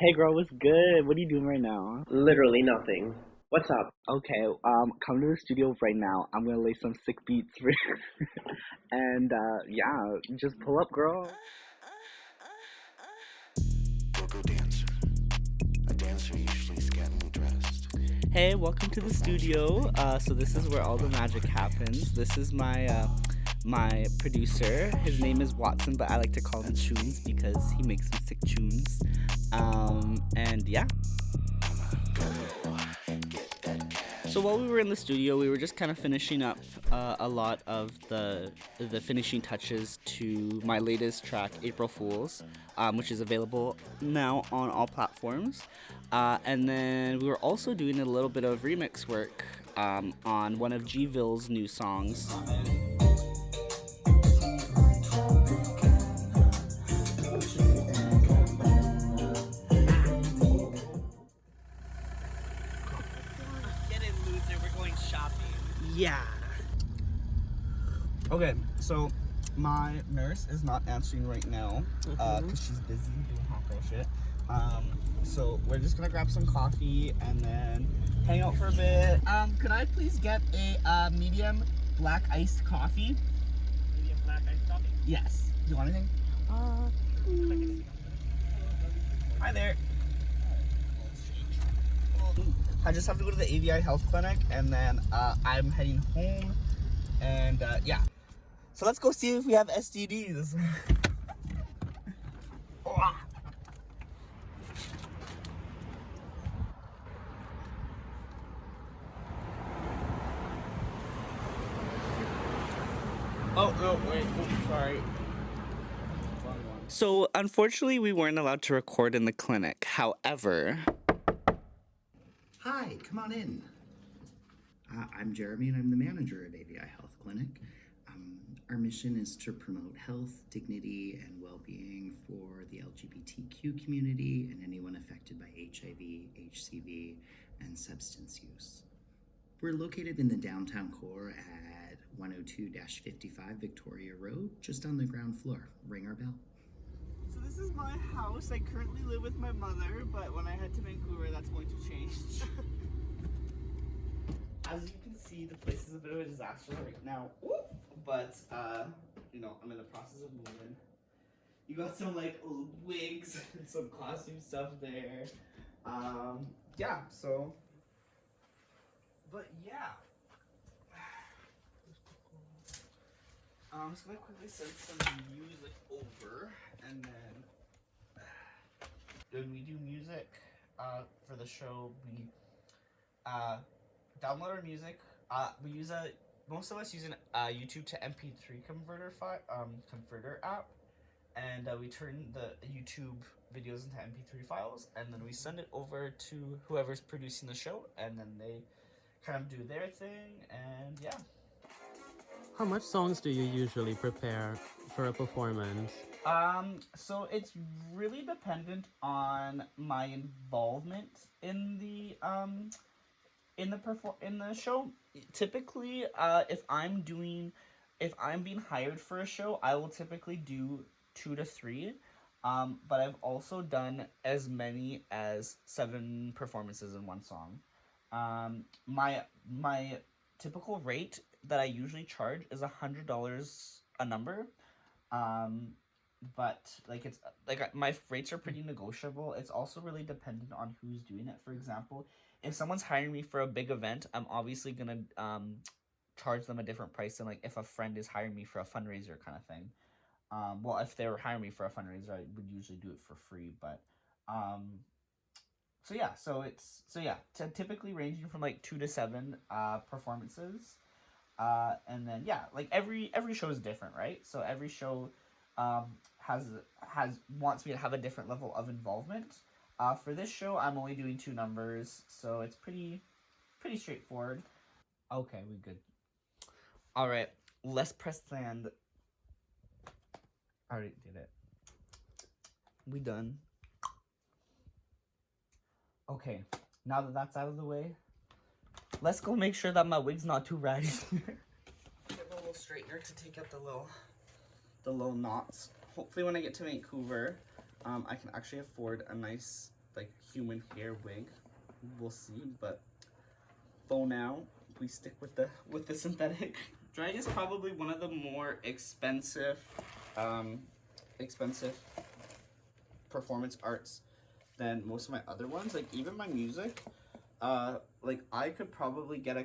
Hey girl, what's good? What are you doing right now? Literally nothing. What's up? Okay, come to the studio right now. I'm gonna lay some sick beats for you. And yeah, just pull up, girl. Go dancer. A dancer usually scantily dressed. Hey, welcome to the studio. So this is where all the magic happens. This is my producer. His name is Watson, but I like to call him Tunes because he makes some sick tunes. And yeah. So while we were in the studio, we were just kind of finishing up a lot of the finishing touches to my latest track, April Fools, which is available now on all platforms. And then we were also doing a little bit of remix work on one of Gville's new songs. Get it, loser. We're going shopping. Yeah. Okay, so my nurse is not answering right now because she's busy doing hot girl shit. So we're just gonna grab some coffee and then hang out for a bit. Could I please get a medium black iced coffee? Medium black iced coffee? Yes. Do you want anything? Hi there. I just have to go to the AVI Health Clinic and then I'm heading home and yeah. So let's go see if we have STDs. Oh, no, wait, oops, sorry. So, unfortunately, we weren't allowed to record in the clinic. However... Hi, come on in. I'm Jeremy and I'm the manager at AVI Health Clinic. Our mission is to promote health, dignity, and well-being for the LGBTQ community and anyone affected by HIV, HCV, and substance use. We're located in the downtown core at 102-55 Victoria Road, just on the ground floor. Ring our bell. So this is my house. I currently live with my mother, but when I head to Vancouver, that's going to change. As you can see, the place is a bit of a disaster right now. But, you know, I'm in the process of moving. You got some, like, wigs and some costume stuff there. Yeah, so... But, yeah. I'm just gonna quickly send some music over, and then when we do music for the show, we download our music. We use most of us use an YouTube to MP3 converter app, and we turn the YouTube videos into MP3 files, and then we send it over to whoever's producing the show, and then they kind of do their thing, and yeah. How much songs do you usually prepare for a performance? So it's really dependent on my involvement in the show. Typically, if I'm being hired for a show, I will typically do 2 to 3. But I've also done as many as 7 performances in one song. My typical rate that I usually charge is $100 a number. But like it's like my rates are pretty negotiable. It's also really dependent on who's doing it. For example, if someone's hiring me for a big event, I'm obviously gonna charge them a different price than like if a friend is hiring me for a fundraiser kind of thing. Well, if they were hiring me for a fundraiser, I would usually do it for free. But typically ranging from like 2 to 7 performances. And then yeah, like every show is different, right? So every show has wants me to have a different level of involvement. For this show, I'm only doing 2 numbers, so it's pretty straightforward. Okay, we good. All right, let's press send. I already did it. We done. Okay, now that that's out of the way, let's go make sure that my wig's not too ratty. Get a little straightener to take out the little knots. Hopefully when I get to Vancouver, I can actually afford a nice like human hair wig. We'll see, but for now we stick with the synthetic. Drag is probably one of the more expensive performance arts than most of my other ones. Like even my music, like I could probably get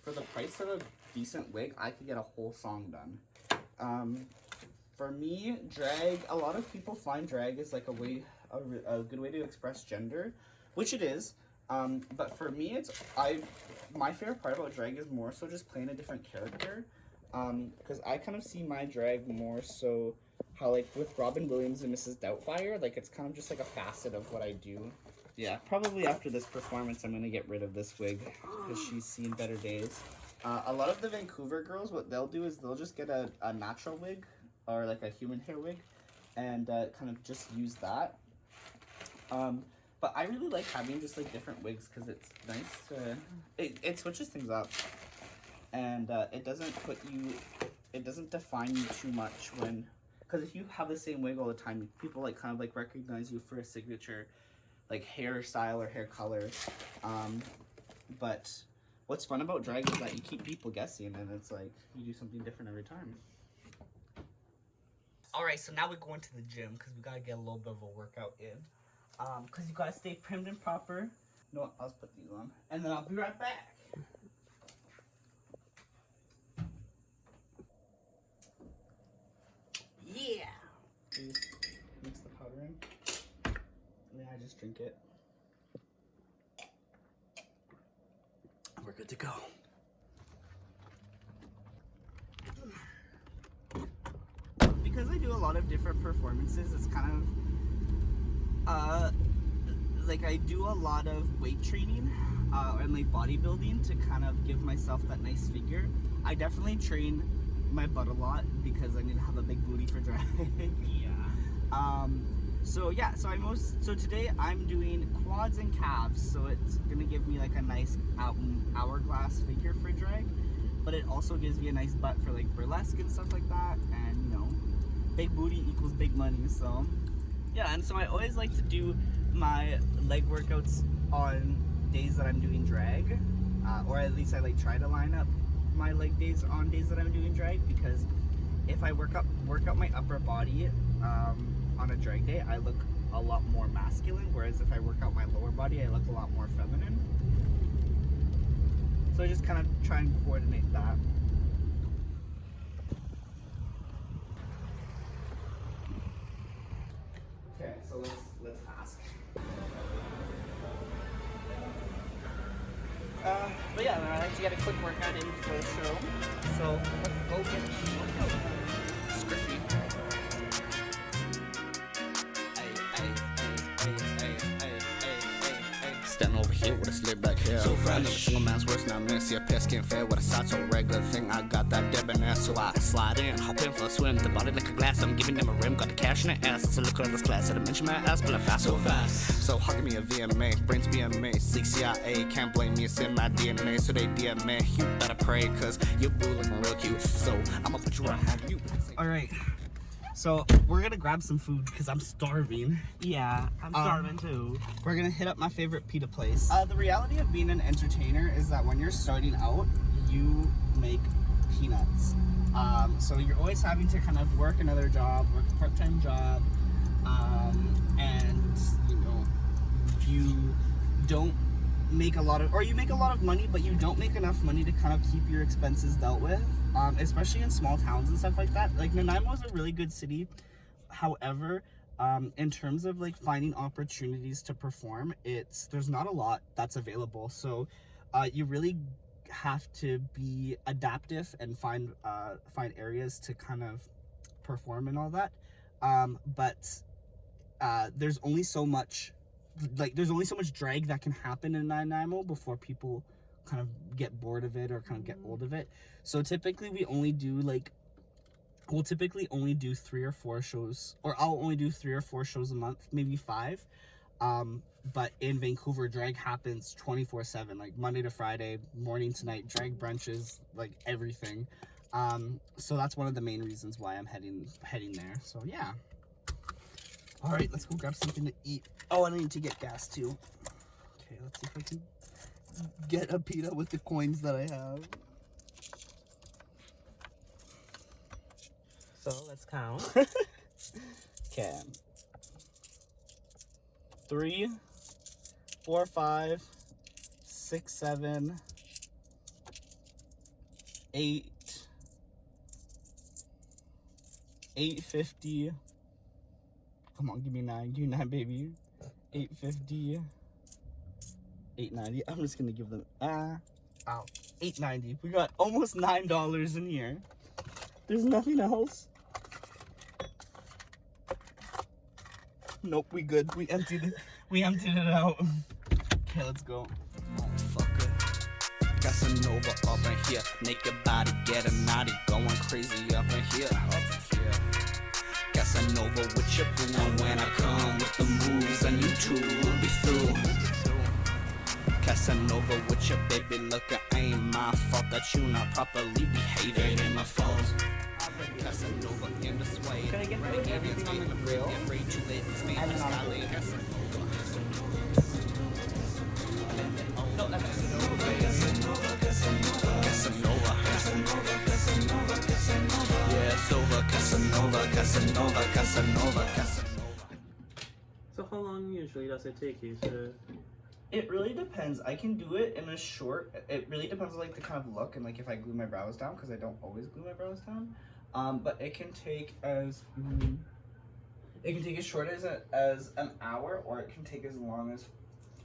for the price of a decent wig, I could get a whole song done. For me, drag, a lot of people find drag as like a good way to express gender, which it is. But for me, my favorite part about drag is more so just playing a different character. Because I kind of see my drag more so how like with Robin Williams and Mrs. Doubtfire, like it's kind of just like a facet of what I do. Yeah, probably after this performance, I'm gonna get rid of this wig because she's seen better days. A lot of the Vancouver girls, what they'll do is they'll just get a natural wig or like a human hair wig and kind of just use that. But I really like having just like different wigs because it's nice to, it switches things up. And it doesn't define you too much when, because if you have the same wig all the time, people like kind of like recognize you for a signature like hairstyle or hair color. But what's fun about drag is that you keep people guessing and it's like you do something different every time. All right, so now we're going to the gym because we gotta get a little bit of a workout in. Because you gotta stay primed and proper. No, I'll just put these on and then I'll be right back. Yeah! Please mix the powder in. And then I just drink it. We're good to go. Because I do a lot of different performances, it's kind of like I do a lot of weight training and like bodybuilding to kind of give myself that nice figure. I definitely train my butt a lot because I need to have a big booty for drag. Yeah. So today I'm doing quads and calves, so it's gonna give me like a nice hourglass figure for drag, but it also gives me a nice butt for like burlesque and stuff like that, and you know, big booty equals big money. So yeah, and so I always like to do my leg workouts on days that I'm doing drag, or at least I like try to line up my leg days on days that I'm doing drag, because if I work out my upper body on a drag day, I look a lot more masculine, whereas if I work out my lower body, I look a lot more feminine. So I just kind of try and coordinate that. Okay, so let's ask. But yeah, I like to get a quick workout in for the show. So let's go get the workout. Scriffy. Standing over here with a slick back hair. So fresh. Another single man's worst, now I'm gonna see a pair skin fair with a side so regular thing. I got that debonair, so I slide in, hop in for a swim. The body like a glass, I'm giving them a rim. Got the cash in the ass, so look at this class. I didn't mention my ass, but I'm fast, so fast. So hugging me a VMA, brains BMA, CCIA. Can't blame me, it's in my DNA. So they DMA, you better pray, cause your boo looking real cute. So I'ma put you where I have you. Alright. So we're gonna grab some food because I'm starving. Yeah, I'm starving too. We're gonna hit up my favorite pita place. The reality of being an entertainer is that when you're starting out, you make peanuts. So you're always having to kind of work another job, work a part-time job, and you know, you don't make a lot of, or you make a lot of money, but you don't make enough money to kind of keep your expenses dealt with. Especially in small towns and stuff like that. Like Nanaimo is a really good city. However, in terms of like finding opportunities to perform, there's not a lot that's available. So you really have to be adaptive and find areas to kind of perform and all that. But there's only so much drag that can happen in Nanaimo before people kind of get bored of it or kind of get old of it. So typically we'll typically only do 3 or 4 shows, or I'll only do 3 or 4 shows a month, maybe 5. But in Vancouver, drag happens 24/7, like Monday to Friday, morning to night, drag brunches, like everything. So that's one of the main reasons why I'm heading there. So yeah. All right, let's go grab something to eat. Oh, and I need to get gas too. Okay, let's see if I can get a pita with the coins that I have. So let's count. Okay. 3, 4, 5, 6, 7, 8, 850. Come on, give me 9. Give me 9, baby. 850. 890. I'm just gonna give them ow. 890. We got almost $9 in here. There's nothing else. Nope, we good. We emptied it out. Okay, let's go. Motherfucker. Casanova up in here. Naked body getting naughty. Going crazy up in here. Casanova with your boo. And when I come with the moves, and you two will be through. Casanova with your baby. Look, it ain't my fault that you not properly behaving. It ain't my fault. Casanova in the sway. Can I get that with everything on the grill? And then on the grill. No, that's Casanova. Yeah, it's over. Casanova. So how long usually does it take you to... It really depends. I can do it in a short. It really depends on like the kind of look and like if I glue my brows down, because I don't always glue my brows down. But it can take as short as an hour, or it can take as long as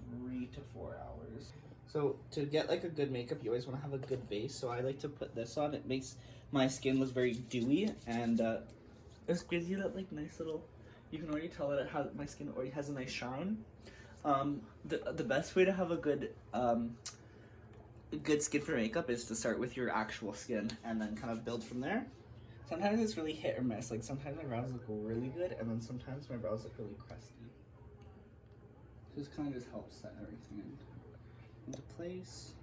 3 to 4 hours. So to get like a good makeup, you always want to have a good base. So I like to put this on. It makes my skin look very dewy, and it gives you that like nice little. You can already tell that it has my skin already has a nice shine. The best way to have a good skin for makeup is to start with your actual skin and then kind of build from there. Sometimes it's really hit or miss. Like sometimes my brows look really good, and then sometimes my brows look really crusty. Just kind of just helps set everything into place.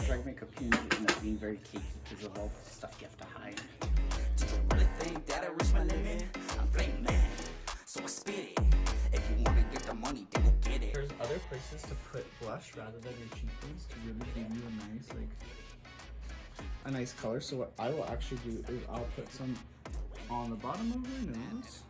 Drag makeup can end up being very cakey because of all the stuff you have to hide. Do you really think that I reach my limit? I'm flame man, so I spit it. If you wanna get the money, then go get it. There's other places to put blush rather than your cheekbones to really give you a nice color. So what I will actually do is I'll put some on the bottom of your nose,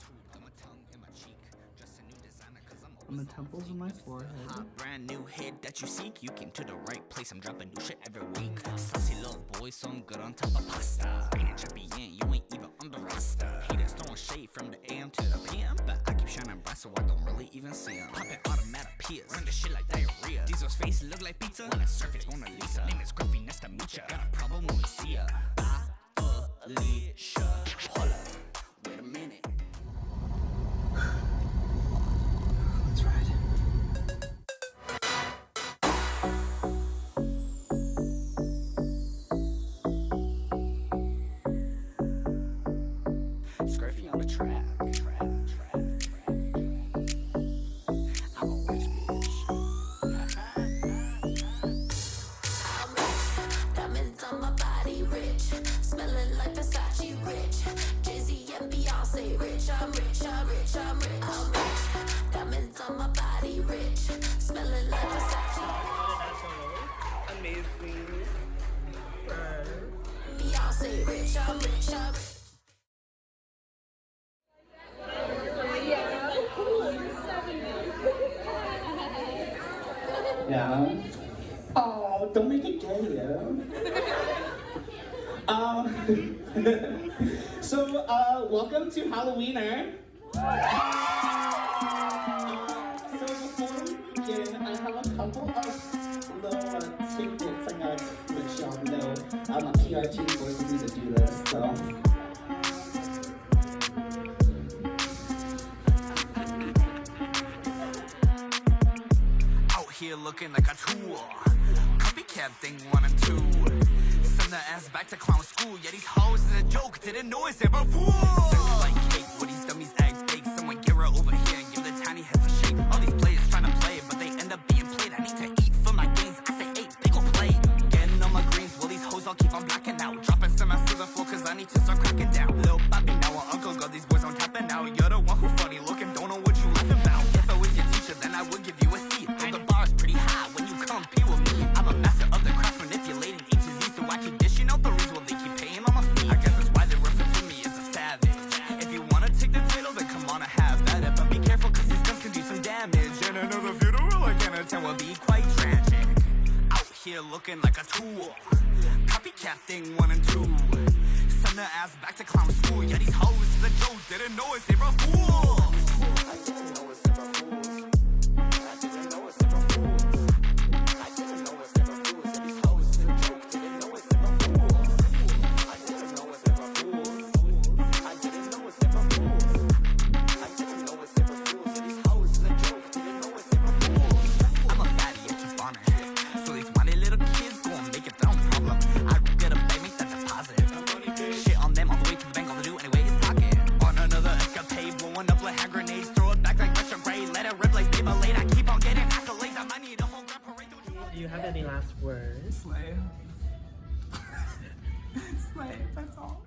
on the temples of my forehead. Brand new hit that you seek. You came to the right place. I'm dropping new shit every week. Saucy little boy, so I'm good on top of pasta. Ain't a champion, you ain't even on the roster. Haters throwing shade from the AM to the PM, but I keep shining bright, so I don't really even see them. Popping automatic peers, run the shit like diarrhea. Diesel's face look like pizza. When I surface, Mona Lisa. Name is Gruffy, nice to meet ya. Got a problem when we see ya. Alicia, hold up, wait a minute. Let's ride. Scruffy on the track. I'm a witch, bitch. I'm rich, diamonds on my body rich, smelling like Versace rich, Jay-Z and Beyonce rich. I'm rich, I'm rich, I'm rich. I'm rich, diamonds on my body rich, smelling like Versace. Amazing. Beyonce rich, I'm rich, I'm rich. Yeah. Oh, don't make it gay, So, welcome to Halloweener. So before we begin, I have a couple of little tidbits I gotta let y'all know. My PR team forced me to do this, so. Out here looking like a tool. Copycat thing 1 and 2. Send the ass back to clown school. Yeah, these hoes is a joke. Didn't know it's ever fool. Like cake, what these dummies act fake. Someone get her over here and give the tiny heads a shake. All these players trying to play, but they end up being played. I need to eat for my games. I say 8, they gon' play. Getting on my greens, well these hoes all knocking out. Dropping some ass to the floor cause I need to start cracking down. Lil' Bobby now or Uncle got these boys on tapping now. You're the one who funny looking, don't know what you laughing about. If I was your teacher, then I would give you a seat. Though the bar's pretty high when you compete with me. I'm a master of the craft, manipulating A to Z, so I keep dishing out the reason they keep paying on my feet. I guess that's why they refer to me as a savage. If you wanna take the title, then come on, I have that. But be careful cause these guns can do some damage. And another funeral again at 10 will be quite tragic. Out here looking like a tool. Copycat thing 1 and 2. Send their ass back to clown school. Yeah, these hoes is a joke, didn't know it, they were fools. I didn't know it's ever fools. I didn't know it's ever fools. I didn't know it's ever fools. Yeah, these hoes is a joke, didn't know it's ever fools. I didn't know it's ever fools. I didn't know it's ever fools. I didn't know it's ever fools. Yeah, these hoes is a joke, didn't know it's ever fools. I'm a baddie at your bonnet. So these whiny little kids gon' make it their own problem. I go get a bag, make that deposit. Shit on them all the way to the bank, all they do anyway is pocket. On another escapade, blowing up like hand grenades, throw it back like retrograde, let it rip like Beyblade. I keep on getting accolades, I might need a whole grand parade. Do you have any last words? Slay. Slay, that's all.